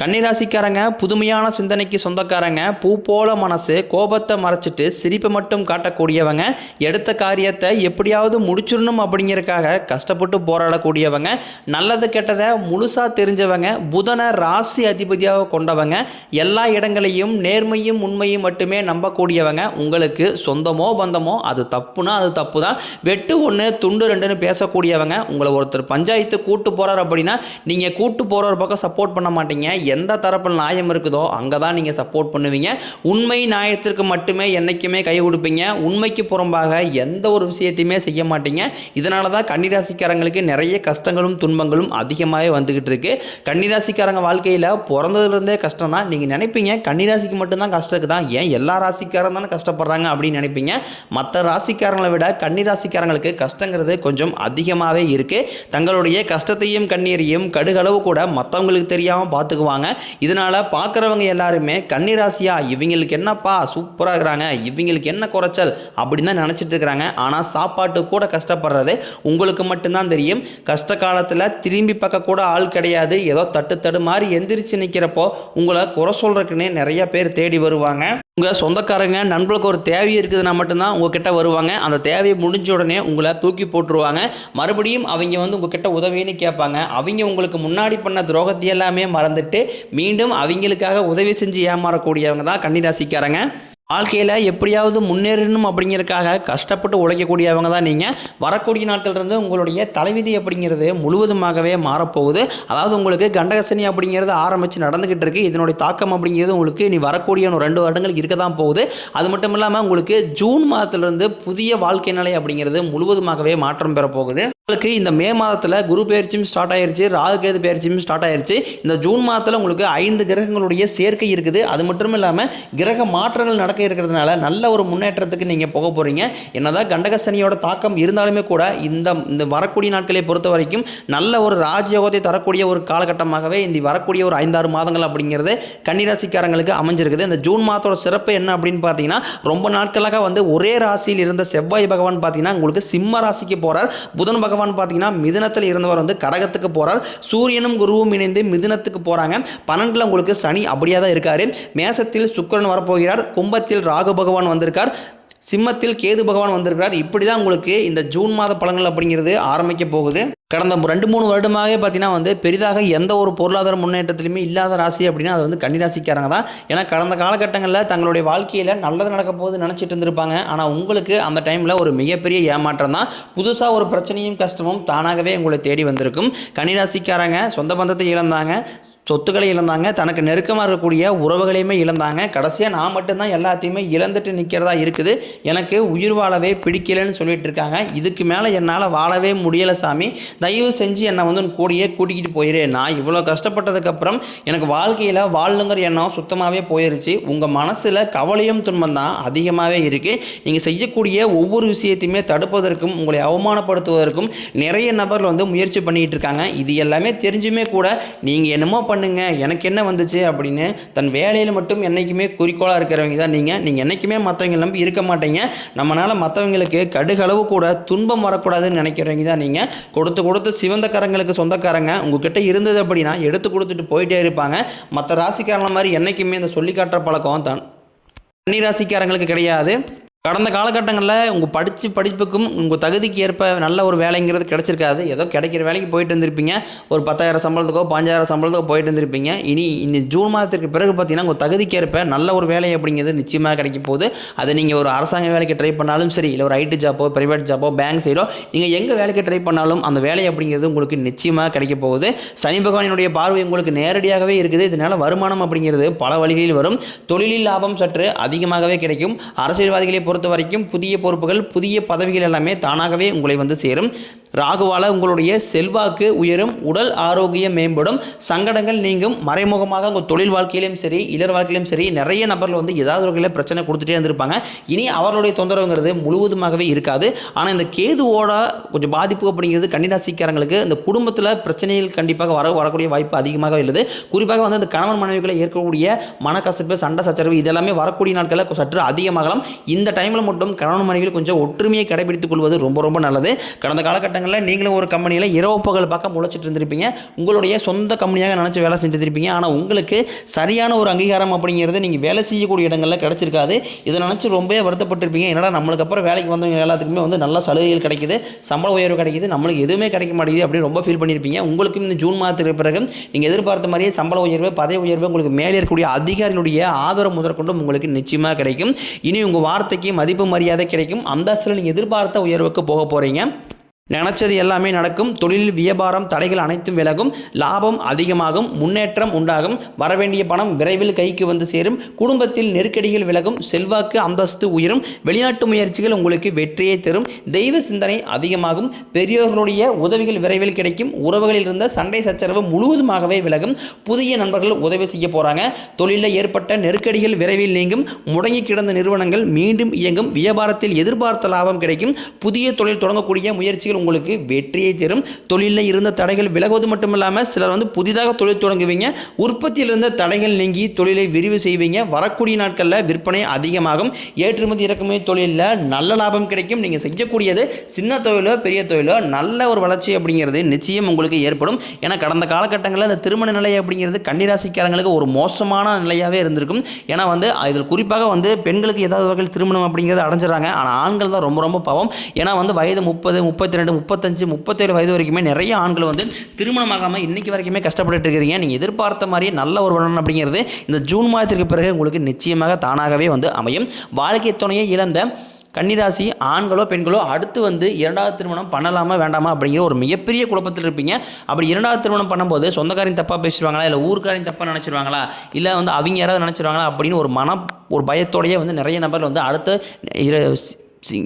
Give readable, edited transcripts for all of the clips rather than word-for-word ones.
கன்னிராசிக்காரங்க புதுமையான சிந்தனைக்கு சொந்தக்காரங்க, பூ போல மனசு, கோபத்தை மறைச்சிட்டு சிரிப்பை மட்டும் காட்டக்கூடியவங்க, எடுத்த காரியத்தை எப்படியாவது முடிச்சிடணும் அப்படிங்கிறதுக்காக கஷ்டப்பட்டு போராடக்கூடியவங்க, நல்லது கெட்டதை முழுசாக தெரிஞ்சவங்க, புதனை ராசி அதிபதியாக கொண்டவங்க, எல்லா இடங்களையும் நேர்மையும் உண்மையும் மட்டுமே நம்பக்கூடியவங்க, உங்களுக்கு சொந்தமோ பந்தமோ அது தப்புனா அது தப்பு தான், வெட்டு ஒன்று துண்டு ரெண்டுன்னு பேசக்கூடியவங்க, உங்களை ஒருத்தர் பஞ்சாயத்து கூட்டு போகிறார் அப்படின்னா நீங்கள் கூட்டு போகிற பக்கம் சப்போர்ட் பண்ண மாட்டீங்க, எந்த தரப்பில் நியாயம் இருக்குதோ அங்கே தான் நீங்கள் சப்போர்ட் பண்ணுவீங்க. உண்மை நியாயத்திற்கு மட்டுமே என்றைக்குமே கை கொடுப்பீங்க. உண்மைக்கு புறம்பாக எந்த ஒரு விஷயத்தையுமே செய்ய மாட்டீங்க. இதனால தான் கன்னிராசிக்காரங்களுக்கு நிறைய கஷ்டங்களும் துன்பங்களும் அதிகமாகவே வந்துக்கிட்டு இருக்கு. கன்னிராசிக்காரங்க வாழ்க்கையில் பிறந்ததுலேருந்தே கஷ்டம் தான். நீங்கள் நினைப்பீங்க கன்னிராசிக்கு மட்டும்தான் கஷ்டம் இருக்குதா, ஏன் எல்லா ராசிக்காரங்க தானே கஷ்டப்படுறாங்க அப்படின்னு நினைப்பீங்க. மற்ற ராசிக்காரங்களை விட கன்னிராசிக்காரங்களுக்கு கஷ்டங்கிறது கொஞ்சம் அதிகமாகவே இருக்குது. தங்களுடைய கஷ்டத்தையும் கண்ணீரையும் கடுகளவு கூட மற்றவங்களுக்கு தெரியாமல் பார்த்துக்குவாங்க. இதனால பார்க்குறவங்க எல்லாருமே கன்னிராசியா இவங்களுக்கு என்னப்பா சூப்பராக இருக்கிறாங்க, இவங்களுக்கு என்ன குறைச்சல் அப்படின்னு தான் நினச்சிட்டு இருக்கிறாங்க. ஆனால் சாப்பாட்டு கூட கஷ்டப்படுறது உங்களுக்கு மட்டும்தான் தெரியும். கஷ்ட காலத்தில் திரும்பி பார்க்க கூட ஆள் கிடையாது. ஏதோ தட்டு மாதிரி எந்திரிச்சு நிற்கிறப்போ உங்களை குறை சொல்றதுக்குன்னே நிறைய பேர் தேடி வருவாங்க. உங்கள் சொந்தக்காரங்க நண்பர்களுக்கு ஒரு தேவை இருக்குதுன்னா மட்டும்தான் உங்ககிட்ட வருவாங்க. அந்த தேவையை முடிஞ்ச உடனே உங்களை தூக்கி போட்டுருவாங்க. மறுபடியும் அவங்க உங்ககிட்ட உதவின்னு கேட்பாங்க. அவங்க உங்களுக்கு முன்னாடி பண்ண துரோகத்தை எல்லாமே மறந்துட்டு மீண்டும் அவங்களுக்காக உதவி செஞ்சு ஏமாறக்கூடியவங்க தான் கன்னிராசிக்காரங்க. வாழ்க்கையில் எப்படியாவது முன்னேறணும் அப்படிங்கிறதுக்காக கஷ்டப்பட்டு உழைக்கக்கூடியவங்க தான் நீங்கள். வரக்கூடிய நாட்கள்லேருந்து உங்களுடைய தலைவிதி அப்படிங்கிறது முழுவதுமாகவே மாறப்போகுது. அதாவது உங்களுக்கு கண்டகசனி அப்படிங்கிறது ஆரம்பித்து நடந்துக்கிட்டு இருக்குது. இதனுடைய தாக்கம் அப்படிங்கிறது உங்களுக்கு இனி வரக்கூடிய 2 வருடங்கள் இருக்க தான் போகுது. அது மட்டும் இல்லாமல் உங்களுக்கு ஜூன் மாதத்திலிருந்து புதிய வாழ்க்கை நிலை அப்படிங்கிறது முழுவதுமாகவே மாற்றம் பெறப்போகுது. உங்களுக்கு இந்த மே மாதத்தில் குரு பயிற்சியும் ஸ்டார்ட் ஆயிருச்சு, ராகு கேது பயிற்சியும் ஸ்டார்ட் ஆயிருச்சு. இந்த ஜூன் மாதத்தில் உங்களுக்கு 5 கிரகங்களுடைய சேர்க்கை இருக்குது. அது மட்டும் இல்லாமல் கிரக மாற்றங்கள் நடக்க இருக்கிறதுனால நல்ல ஒரு முன்னேற்றத்துக்கு நீங்கள் போக போகிறீங்க. என்னதான் கண்டகசனியோட தாக்கம் இருந்தாலுமே கூட இந்த வரக்கூடிய நாட்களை பொறுத்த வரைக்கும் நல்ல ஒரு ராஜயோகத்தை தரக்கூடிய ஒரு காலகட்டமாகவே இந்த வரக்கூடிய ஒரு 5-6 மாதங்கள் அப்படிங்கிறது கன்னிராசிக்காரங்களுக்கு அமைஞ்சிருக்குது. இந்த ஜூன் மாதத்தோட சிறப்பு என்ன அப்படின்னு பார்த்தீங்கன்னா, ரொம்ப நாட்களாக ஒரே ராசியில் இருந்த செவ்வாய் பகவான் பார்த்தீங்கன்னா உங்களுக்கு சிம்ம ராசிக்கு போகிறார். புதன் பகவான் பார்த்தீங்கன்னா மிதுனத்தில் இருந்தவர் கடகத்துக்கு போறார். சூரியனும் குருவும் இணைந்து மிதுனத்துக்கு போறாங்க. 12ல உங்களுக்கு சனி அப்படியே தான் இருக்காரு. மேசத்தில் சுக்கிரன் வரப்போகிறார். கும்பத்தில் ராகு பகவான் வந்திருக்கார். சிம்மத்தில் கேது பகவான் வந்திருக்கிறார். இப்படி தான் உங்களுக்கு இந்த ஜூன் மாத பலன்கள் அப்படிங்கிறது ஆரம்பிக்க போகுது. கடந்த 2-3 வருடமாகவே பார்த்தீங்கன்னா பெரிதாக எந்த ஒரு பொருளாதார முன்னேற்றத்திலுமே இல்லாத ராசி அப்படின்னா அது கன்னிராசிக்காரங்க தான். ஏன்னா கடந்த காலகட்டங்களில் தங்களுடைய வாழ்க்கையில் நல்லது நடக்க போகுது நினச்சிட்டு இருந்திருப்பாங்க. ஆனால் உங்களுக்கு அந்த டைமில் ஒரு மிகப்பெரிய ஏமாற்றம் தான். புதுசாக ஒரு பிரச்சனையும் கஷ்டமும் தானாகவே உங்களை தேடி வந்திருக்கும். கன்னிராசிக்காரங்க சொந்த பந்தத்தை இழந்தாங்க, சொத்துக்களை இழந்தாங்க, தனக்கு நெருக்கமாக இருக்கக்கூடிய உறவுகளையுமே இழந்தாங்க. கடைசியாக நான் மட்டும்தான் எல்லாத்தையுமே இழந்துட்டு நிற்கிறதா இருக்குது, எனக்கு உயிர் வாழவே பிடிக்கலன்னு சொல்லிட்டு இருக்காங்க. இதுக்கு மேலே என்னால் வாழவே முடியலை சாமி, தயவு செஞ்சு என்னை கூடியே கூட்டிக்கிட்டு போயிரு. நான் இவ்வளோ கஷ்டப்பட்டதுக்கப்புறம் எனக்கு வாழ்க்கையில் வாழணுங்கிற எண்ணம் சுத்தமாகவே போயிருச்சு. உங்கள் மனசில் கவலையும் துன்பம் தான் அதிகமாகவே இருக்குது. நீங்கள் செய்யக்கூடிய ஒவ்வொரு விஷயத்தையுமே தடுப்பதற்கும் உங்களை அவமானப்படுத்துவதற்கும் நிறைய நபர்கள் முயற்சி பண்ணிக்கிட்டு இருக்காங்க. இது எல்லாமே தெரிஞ்சுமே கூட நீங்கள் என்னமோ பண்ணுங்க, எனக்கு என்ன வந்துச்சு அப்படின்னு தன் வேலையில் மட்டும் என்றைக்குமே குறிக்கோளாக இருக்கிறவங்க தான் நீங்கள் என்றைக்குமே மற்றவங்க நம்பி இருக்க மாட்டீங்க. நம்மளால் மற்றவங்களுக்கு கடுகளவு கூட துன்பம் வரக்கூடாதுன்னு நினைக்கிறவங்க தான் நீங்கள். கொடுத்து சிவந்த கரங்களுக்கு சொந்தக்காரங்க உங்ககிட்ட இருந்தது அப்படின்னா எடுத்து கொடுத்துட்டு போயிட்டே இருப்பாங்க. மற்ற ராசிக்காரங்கள மாதிரி என்றைக்குமே இந்த சொல்லி காட்டுற பழக்கம் தான் கன்னிராசிக்காரங்களுக்கு கிடையாது. கடந்த காலகட்டங்களில் உங்கள் படிப்புக்கும் உங்கள் தகுதிக்கு ஏற்ப நல்ல ஒரு வேலைங்கிறது கிடச்சிருக்காது. ஏதோ கிடைக்கிற வேலைக்கு போயிட்டு இருந்திருப்பீங்க. ஒரு 10,000 சம்பளத்துக்கோ 5,000 சம்பளத்துக்கோ போயிட்டு இருந்திருப்பீங்க. இனி இந்த ஜூன் மாதத்திற்கு பிறகு பார்த்தீங்கன்னா உங்கள் தகுதிக்கு ஏற்ப நல்ல ஒரு வேலை அப்படிங்கிறது நிச்சயமாக கிடைக்க போகுது. அது நீங்கள் ஒரு அரசாங்க வேலைக்கு ட்ரை பண்ணாலும் சரி, இல்லை ஒரு ஐடி ஜாப்போ ப்ரைவேட் ஜாப்போ பேங்க் சைடோ நீங்கள் எங்கே வேலைக்கு ட்ரை பண்ணாலும் அந்த வேலை அப்படிங்கிறது உங்களுக்கு நிச்சயமாக கிடைக்க போகுது. சனி பகவானினுடைய பார்வை உங்களுக்கு நேரடியாகவே இருக்குது. இதனால் வருமானம் அப்படிங்கிறது பல வழிகளில் வரும். தொழிலில் லாபம் சற்று அதிகமாகவே கிடைக்கும். அரசியல்வாதிகளை பொறுத்த வரைக்கும் புதிய பொறுப்புகள் புதிய பதவிகள் எல்லாமே தானாகவே உங்களை சேரும். ராகுவால உங்களுடைய செல்வாக்கு உயரும், உடல் ஆரோக்கியம் மேம்படும், சங்கடங்கள் நீங்கும். மறைமுகமாக உங்கள் தொழில் வாழ்க்கையிலும் சரி இளர் வாழ்க்கையிலும் சரி நிறைய நபர்கள் ஏதாவது ஒரு வகையில் பிரச்சனை கொடுத்துட்டே இருந்திருப்பாங்க. இனி அவர்களுடைய தொந்தரவுங்கிறது முழுவதுமாகவே இருக்காது. ஆனால் இந்த கேதுவோட கொஞ்சம் பாதிப்பு அப்படிங்கிறது கன்னிராசிக்காரங்களுக்கு இந்த குடும்பத்தில் பிரச்சனைகள் கண்டிப்பாக வரக்கூடிய வாய்ப்பு அதிகமாக உள்ளது. குறிப்பாக இந்த கணவன் மனைவிகளை ஏற்கக்கூடிய மனக்கசப்பு சண்டை சச்சரவு இதெல்லாமே வரக்கூடிய நாட்களில் சற்று அதிகமாகலாம். இந்த டைமில் மட்டும் கணவன் மனைவிகள் கொஞ்சம் ஒற்றுமையை கடைபிடித்துக் கொள்வது ரொம்ப ரொம்ப நல்லது. கடந்த காலகட்டங்கள் காலகட்டங்களில் நீங்களும் ஒரு கம்பெனியில் இரவு பகல் பக்கம் முளைச்சிட்டு இருந்திருப்பீங்க. உங்களுடைய சொந்த கம்பெனியாக நினச்சி வேலை செஞ்சுட்டு இருப்பீங்க. ஆனால் உங்களுக்கு சரியான ஒரு அங்கீகாரம் அப்படிங்கிறது நீங்கள் வேலை செய்யக்கூடிய இடங்களில் கிடச்சிருக்காது. இதை நினச்சி ரொம்பவே வருத்தப்பட்டிருப்பீங்க. என்னடா நம்மளுக்கு அப்புறம் வேலைக்கு வந்தவங்க எல்லாத்துக்குமே வந்து நல்ல சலுகைகள் கிடைக்குது, சம்பள உயர்வு கிடைக்குது, நம்மளுக்கு எதுவுமே கிடைக்க மாட்டேங்குது அப்படின்னு ரொம்ப ஃபீல் பண்ணியிருப்பீங்க. உங்களுக்கும் இந்த ஜூன் மாதத்துக்கு பிறகு நீங்கள் எதிர்பார்த்த மாதிரியே சம்பள உயர்வு, பதவி உயர்வு, உங்களுக்கு மேலே இருக்கக்கூடிய அதிகாரிகளுடைய ஆதரவு முதற்கொண்டும் உங்களுக்கு நிச்சயமாக கிடைக்கும். இனி உங்கள் வார்த்தைக்கு மதிப்பு மரியாதை கிடைக்கும். அந்தஸ்தில் நீங்கள் எதிர்பார்த்த உயர்வுக்கு போக போகிறீங்க. நினச்சது எல்லாமே நடக்கும். தொழில் வியாபாரம் தடைகள் அனைத்தும் விலகும். லாபம் அதிகமாகும். முன்னேற்றம் உண்டாகும். வரவேண்டிய பணம் விரைவில் கைக்கு வந்து சேரும். குடும்பத்தில் நெருக்கடிகள் விலகும். செல்வாக்கு அந்தஸ்து உயரும். வெளிநாட்டு முயற்சிகள் உங்களுக்கு வெற்றியை தரும். தெய்வ சிந்தனை அதிகமாகும். பெரியோர்களுடைய உதவிகள் விரைவில் கிடைக்கும். உறவுகளில் இருந்த சண்டை சச்சரவு முழுவதுமாகவே விலகும். புதிய நண்பர்கள் உதவி செய்ய போகிறாங்க. தொழிலில் ஏற்பட்ட நெருக்கடிகள் விரைவில் நீங்கும். முடங்கி கிடந்த நிறுவனங்கள் மீண்டும் இயங்கும். வியாபாரத்தில் எதிர்பார்த்த லாபம் கிடைக்கும். புதிய தொழில் தொடங்கக்கூடிய முயற்சிகள் உங்களுக்கு வெற்றியை தரும். தொழிலில் இருந்த தடைகள் விலகுவது மட்டுமில்லாமல் சிலர் வந்து புதிதாக தொழில் தொடங்குவீங்க. உற்பத்தியில் இருந்த தடைகள் நீங்கி தொழிலை விரிவு செய்வீங்க. வரக்கூடிய நாட்களில் விற்பனை அதிகமாகும். ஏற்றுமதி இறக்குமதி தொழிலில் நல்ல லாபம் கிடைக்கும். நீங்கள் செய்யக்கூடியது சின்ன தொழிலோ பெரிய தொழிலோ நல்ல ஒரு வளர்ச்சி அப்படிங்கிறது நிச்சயம் உங்களுக்கு ஏற்படும். ஏன்னா கடந்த காலகட்டங்களில் இந்த திருமண நிலை அப்படிங்கிறது கன்னிராசிக்காரங்களுக்கு ஒரு மோசமான நிலையாகவே இருந்திருக்கும். ஏன்னா வந்து இதில் குறிப்பாக வந்து பெண்களுக்கு ஏதாவது வகையில் திருமணம் அப்படிங்கிறது அடைஞ்சிடறாங்க. ஆனால் ஆண்கள் தான் ரொம்ப ரொம்ப பாவம். ஏன்னா வந்து வயது 30, 32, 35, 37 வயது வரைக்குமே நிறைய ஆண்கள் வந்து திருமணமாகாமல் இன்னைக்கு வரைக்குமே கஷ்டப்பட்டு இருக்கிறீங்க. நீங்கள் எதிர்பார்த்த மாதிரியே நல்ல ஒரு வரணும் அப்படிங்கிறது இந்த ஜூன் மாதத்திற்கு பிறகு உங்களுக்கு நிச்சயமாக தானாகவே வந்து அமையும். வாழ்க்கை துணையை இழந்த கன்னிராசி ஆண்களோ பெண்களோ அடுத்து வந்து இரண்டாவது திருமணம் பண்ணலாமா வேண்டாமா அப்படிங்கிற ஒரு மிகப்பெரிய குழப்பத்தில் இருப்பீங்க. அப்படி இரண்டாவது திருமணம் பண்ணும்போது சொந்தக்காரையும் தப்பாக பேசிடுவாங்களா, இல்லை ஊருக்காரையும் தப்பாக நினச்சிடுவாங்களா, இல்லை வந்து அவங்க யாராவது நினச்சிடுவாங்களா அப்படின்னு ஒரு பயத்தோடையே வந்து நிறைய நபர்கள் வந்து அடுத்த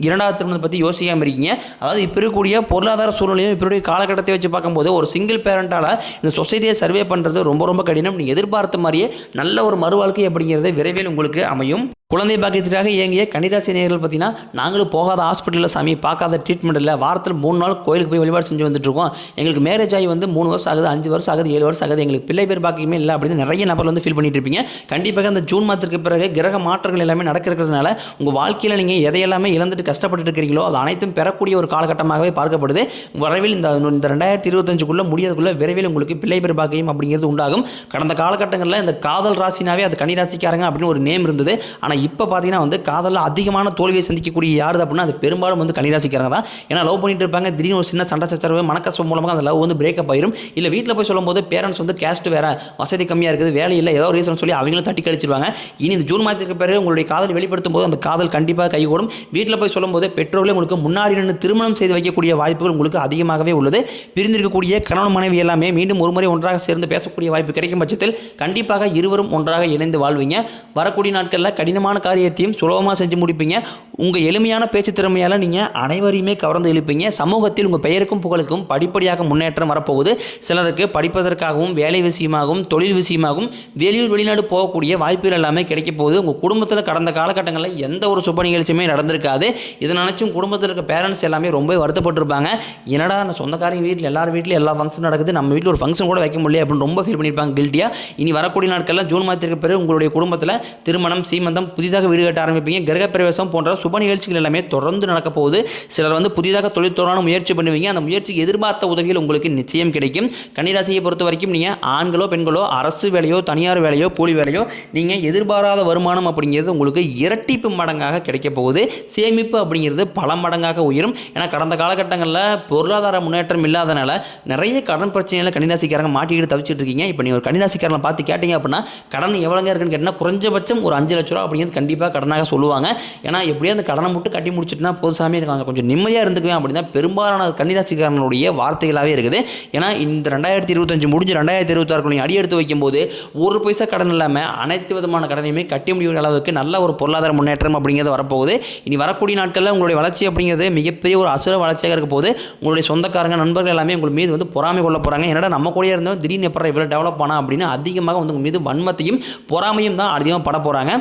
இரண்டாவது திருமணத்தை பற்றி யோசிக்காமல் இருக்கீங்க. அதாவது இப்போ இருக்கக்கூடிய பொருளாதார சூழ்நிலையும் இப்போ இருக்கக்கூடிய காலகட்டத்தை வச்சு பார்க்கும்போது ஒரு சிங்கிள் பேரண்டால் இந்த சொசைட்டியை சர்வே பண்ணுறது ரொம்ப ரொம்ப கடினம். நீங்கள் எதிர்பார்த்த மாதிரியே நல்ல ஒரு மறுவாழ்க்கை அப்படிங்கிறது விரைவில் உங்களுக்கு அமையும். குழந்தை பாக்கியத்திற்காக இயங்கிய கன்னிராசி நேயர்கள் பார்த்தீங்கன்னா, நாங்களும் போகாத ஹாஸ்பிட்டலில் சாமி, பார்க்காத ட்ரீட்மெண்ட் இல்லை, வாரத்தில் 3 நாள் கோயிலுக்கு போய் வழிபாடு செஞ்சு வந்துட்டுருக்கோம். எங்களுக்கு மேரேஜ் ஆகி வந்து 3 வருஷம் ஆகுது, 5 வருஷம் ஆகுது, 7 வருஷம் ஆகுது, எங்களுக்கு பிள்ளை பேர் பாக்கியமே இல்லை அப்படின்னு நிறைய நபர் வந்து ஃபீல் பண்ணிட்டு இருப்பீங்க. கண்டிப்பாக அந்த ஜூன் மாதத்திற்கு பிறகு கிரக மாற்றங்கள் எல்லாமே நடக்கிறதுனால உங்கள் வாழ்க்கையில் நீங்கள் எதையெல்லாமே இழந்துட்டு கஷ்டப்பட்டு இருக்கிறீங்களோ அது அனைத்தும் பெறக்கூடிய ஒரு காலகட்டமாகவே பார்க்கப்படுது. விரைவில் இந்த 2025 முடியறதுக்குள்ளே விரைவில் உங்களுக்கு பிள்ளை பேர் பாக்கியம் அப்படிங்கிறது உண்டாகும். கடந்த காலகட்டங்களில் இந்த காதல் ராசினாவே அது கன்னிராசிக்காரங்க அப்படின்னு ஒரு நேம் இருந்தது. ஆனால் இப்போ பார்த்தீங்கன்னா வந்து காதலில் அதிகமான தோல்வியை சந்திக்கக்கூடிய யார் அப்படின்னா அது பெரும்பாலும் வந்து கன்னிராசிக்காரங்க தான். ஏன்னா லவ் பண்ணிட்டு இருப்பாங்க, திடீர்னு ஒரு சின்ன சண்டை சச்சரவு மனக்கஷ்டம் மூலமாக அந்த லவ் வந்து பிரேக்கப் ஆயிரும். இல்லை வீட்டில் போய் சொல்லும்போது பேரண்ட்ஸ் வந்து கேஸ்ட் வேறு, வசதி கம்மியாக இருக்குது, வேலை இல்லை, ஏதோ ரீசன் சொல்லி அவங்களும் தட்டி கழிச்சிருவாங்க. இனி இந்த ஜூன் மாதத்துக்கு பிறகு உங்களுடைய காதல் வெளிப்படுத்தும் போது அந்த காதல் கண்டிப்பாக கைகூடும். வீட்டில் போய் சொல்லும்போது பெற்றோர்களே உங்களுக்கு முன்னாடி நின்று திருமணம் செய்து வைக்கக்கூடிய வாய்ப்புகள் உங்களுக்கு அதிகமாகவே உள்ளது. பிரிந்திருக்கக்கூடிய கணவன் மனைவி எல்லாமே மீண்டும் ஒரு முறை ஒன்றாக சேர்ந்து பேசக்கூடிய வாய்ப்பு கிடைக்கும் பட்சத்தில் கண்டிப்பாக இருவரும் ஒன்றாக இணைந்து வாழ்வீங்க. வரக்கூடிய நாட்களில் கடினமான காரியத்தையும் சுலபமாக செஞ்சு முடிப்பீங்க. உங்கள் எளிமையான பேச்சு திறமையால் நீங்கள் அனைவரையுமே கவர்ந்து இழுப்பீங்க. சமூகத்தில் உங்கள் பெயருக்கும் புகழுக்கும் படிப்படியாக முன்னேற்றம் வரப்போகுது. சிலருக்கு படிப்பதற்காகவும் வேலை விஷயமாகவும் தொழில் விஷயமாகவும் வெளியூர் வெளிநாடு போகக்கூடிய வாய்ப்புகள் எல்லாமே கிடைக்க போகுது. உங்கள் குடும்பத்தில் கடந்த காலகட்டங்களில் எந்த ஒரு சுப நிகழ்ச்சியுமே நடந்திருக்காது. இதை நினச்சும் குடும்பத்தில் இருக்க பேரண்ட்ஸ் எல்லாமே ரொம்ப வருத்தப்பட்டிருப்பாங்க. என்னடா நான் சொந்தக்காரங்க வீட்டில் எல்லார் வீட்டிலும் எல்லா ஃபங்க்ஷன் நடக்குது, நம்ம வீட்டில் ஒரு ஃபங்க்ஷன் கூட வைக்க முடியல அப்படின்னு ரொம்ப ஃபீல் பண்ணியிருப்பாங்க கில்ட்டியாக. இனி வரக்கூடிய நாட்களில் ஜூன் மாதத்திற்கு பிறகு உங்களுடைய குடும்பத்தில் திருமணம், சீமந்தம், புதிதாக வீடு கட்ட ஆரம்பிப்பீங்க. கிரகப்பிரவேசம் போன்ற சுப நிகழ்ச்சிகள் எல்லாமே தொடர்ந்து நடக்க போகுது. சிலர் வந்து புதிதாக தொழில் தொடர முயற்சி பண்ணுவீங்க. அந்த முயற்சிக்கு எதிர்பார்த்த உதவிகள் உங்களுக்கு நிச்சயம் கிடைக்கும். கன்னிராசியை பொறுத்த வரைக்கும் நீங்கள் ஆண்களோ பெண்களோ அரசு வேலையோ தனியார் வேலையோ கூலி வேலையோ நீங்கள் எதிர்பாராத வருமானம் அப்படிங்கிறது உங்களுக்கு இரட்டிப்பு மடங்காக கிடைக்க போகுது. சேமிப்பு அப்படிங்கிறது பல மடங்காக உயரும். ஏன்னா கடந்த காலகட்டங்களில் பொருளாதார முன்னேற்றம் இல்லாதனால நிறைய கடன் பிரச்சனைகளை கன்னிராசிக்காரங்க மாட்டிக்கிட்டு தவிச்சிட்டு இருக்கீங்க. இப்போ நீங்கள் ஒரு கன்னிராசிக்காரங்களை பார்த்து கேட்டீங்க அப்படின்னா கடன் எவ்வளோங்க இருக்குன்னு கேட்டால் குறைஞ்சபட்சம் ஒரு 5 லட்ச ரூபா அப்படிங்கிறது கண்டிப்பாக கடனாக சொல்லுவாங்க. ஏன்னா எப்படியே அந்த கடனை மட்டும் கட்டி முடிச்சுட்டுனா போது சாமி இருக்காங்க, கொஞ்சம் நிம்மதியாக இருந்துக்குவேன் அப்படின்னு தான் பெரும்பாலான கன்னிராசிக்காரனுடைய வார்த்தைகளாகவே இருக்குது. ஏன்னா இந்த 2025 முடிஞ்சு 2026 நீங்கள் அடி எடுத்து வைக்கும்போது ஒரு பைசா கடன் இல்லாமல் அனைத்து விதமான கடனையுமே கட்டி முடியும் அளவுக்கு நல்ல ஒரு பொருளாதார முன்னேற்றம் அப்படிங்கிறது வரப்போகுது. இனி வரக்கூடிய நாட்களில் உங்களுடைய வளர்ச்சி அப்படிங்கிறது மிகப்பெரிய ஒரு அசுர வளர்ச்சியாக இருக்க போது. உங்களுடைய சொந்தக்காரங்க நண்பர்கள் எல்லாமே உங்கள் மீது வந்து பொறாமை கொள்ள போகிறாங்க. என்னடா நம்ம கூட இருந்தோம் திடீர்னு எப்பறம் இவ்வளோ டெவலப் ஆனா அப்படின்னு அதிகமாக வந்து உங்கள் மீது வன்மத்தையும் பொறாமையும் தான் அதிகமாக பட போகிறாங்க.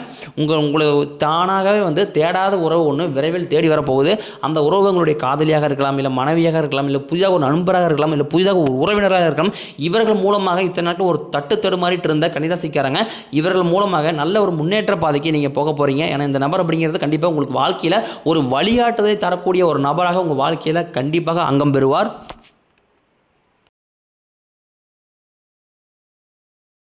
உங்களை தானாகவே வந்து தேடாத உறவு ஒன்று விரைவில் தேடி வரப்போகுது. அந்த உறவு உங்களுடைய காதலியாக இருக்கலாம், இல்லை மனைவியாக இருக்கலாம், இல்லை புதிதாக ஒரு நண்பராக இருக்கலாம், இல்லை புதிதாக ஒரு உறவினராக இருக்கலாம். இவர்கள் மூலமாக இத்தனை நாட்கள் ஒரு தடுமாறிட்டு இருந்த கன்னிராசிக்காரங்க இவர்கள் மூலமாக நல்ல ஒரு முன்னேற்ற பாதைக்கு நீங்கள் போக போகிறீங்க. ஏன்னா இந்த நபர் அப்படிங்கிறது கண்டிப்பாக உங்களுக்கு வாழ்க்கையில் ஒரு வழிகாட்டுதலை தரக்கூடிய ஒரு நபராக உங்கள் வாழ்க்கையில் கண்டிப்பாக அங்கம் பெறுவார்.